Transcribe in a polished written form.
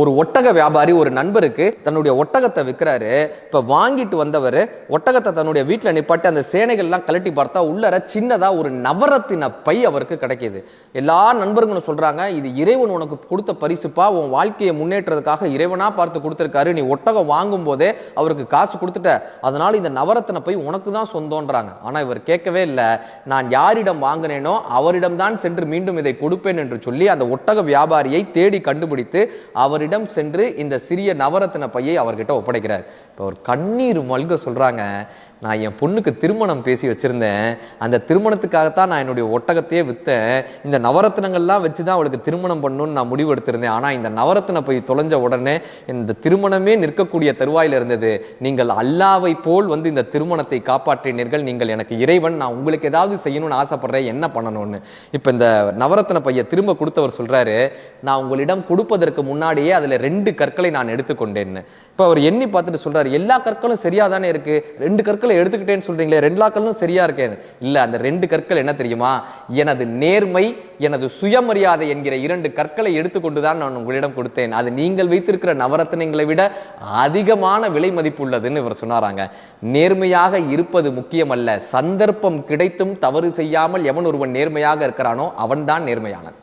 ஒரு ஒட்டக வியாபாரி ஒரு நண்பருக்கு தன்னுடைய ஒட்டகத்தை விற்கிறாரு. இப்ப வாங்கிட்டு வந்தவர் ஒட்டகத்தை தன்னுடைய வீட்டில் நிப்பாட்டி அந்த சேனைகள்லாம் கலட்டி பார்த்தா உள்ளர சின்னதா ஒரு நவரத்தின பை அவருக்கு கிடைக்கிது. எல்லா நண்பர்களும் சொல்றாங்க, இது இறைவன் உனக்கு கொடுத்த பரிசுப்பா, உன் வாழ்க்கையை முன்னேற்றதுக்காக இறைவனா பார்த்து கொடுத்திருக்காரு, நீ ஒட்டகம் வாங்கும் போதே அவருக்கு காசு கொடுத்துட்ட, அதனால இந்த நவரத்தின பை உனக்கு தான் சொந்தம்ன்றாங்க. ஆனா இவர் கேட்கவே இல்லை. நான் யாரிடம் வாங்கினேனோ அவரிடம் தான் சென்று மீண்டும் இதை கொடுப்பேன் என்று சொல்லி அந்த ஒட்டக வியாபாரியை தேடி கண்டுபிடித்து அவரிடம் சென்று இந்த சிறிய நவரத்தின பையை அவர்கிட்ட ஒப்படைக்கிறார். இப்போ அவர் கண்ணீர் மல்க சொல்றாங்க, நான் என் பொண்ணுக்கு திருமணம் பேசி வச்சிருந்தேன், அந்த திருமணத்துக்காகத்தான் நான் என்னுடைய ஒட்டகத்தையே விற்றேன், இந்த நவரத்தினங்கள்லாம் வச்சு தான் அவளுக்கு திருமணம் பண்ணணும்னு நான் முடிவு எடுத்திருந்தேன். ஆனால் இந்த நவரத்தின போய் தொலைஞ்ச உடனே இந்த திருமணமே நிற்கக்கூடிய தருவாயில் இருந்தது. நீங்கள் அல்லாவை போல் இந்த திருமணத்தை காப்பாற்றினீர்கள், நீங்கள் எனக்கு இறைவன், நான் உங்களுக்கு ஏதாவது செய்யணும்னு ஆசைப்படுறேன், என்ன பண்ணணும்னு. இப்போ இந்த நவரத்தின பையை திரும்ப கொடுத்தவர் சொல்றாரு, நான் உங்களிடம் கொடுப்பதற்கு முன்னாடியே அதில் 2 கற்களை நான் எடுத்துக்கொண்டேன்னு. இப்போ அவர் எண்ணி பார்த்துட்டு சொல்றாரு, எல்லா கற்களும் சரியா தானே இருக்கு, 2 கற்களை எடுத்துக்கிட்டேன்னு சொல்றீங்களே, 2 கற்களும் சரியா இருக்கேன். இல்ல, அந்த 2 கற்கள் என்ன தெரியுமா, எனது நேர்மை, எனது சுயமரியாதை என்கிற 2 கற்களை எடுத்துக்கொண்டுதான் நான் உங்களிடம் கொடுத்தேன். அது நீங்கள் வைத்திருக்கிற நவரத்தினங்களை விட அதிகமான விலை மதிப்பு உள்ளதுன்னு இவர் சொன்னாராங்க. நேர்மையாக இருப்பது முக்கியமல்ல, சந்தர்ப்பம் கிடைத்தும் தவறு செய்யாமல் எவன் ஒருவன் நேர்மையாக இருக்கிறானோ அவன்தான் நேர்மையானவன்.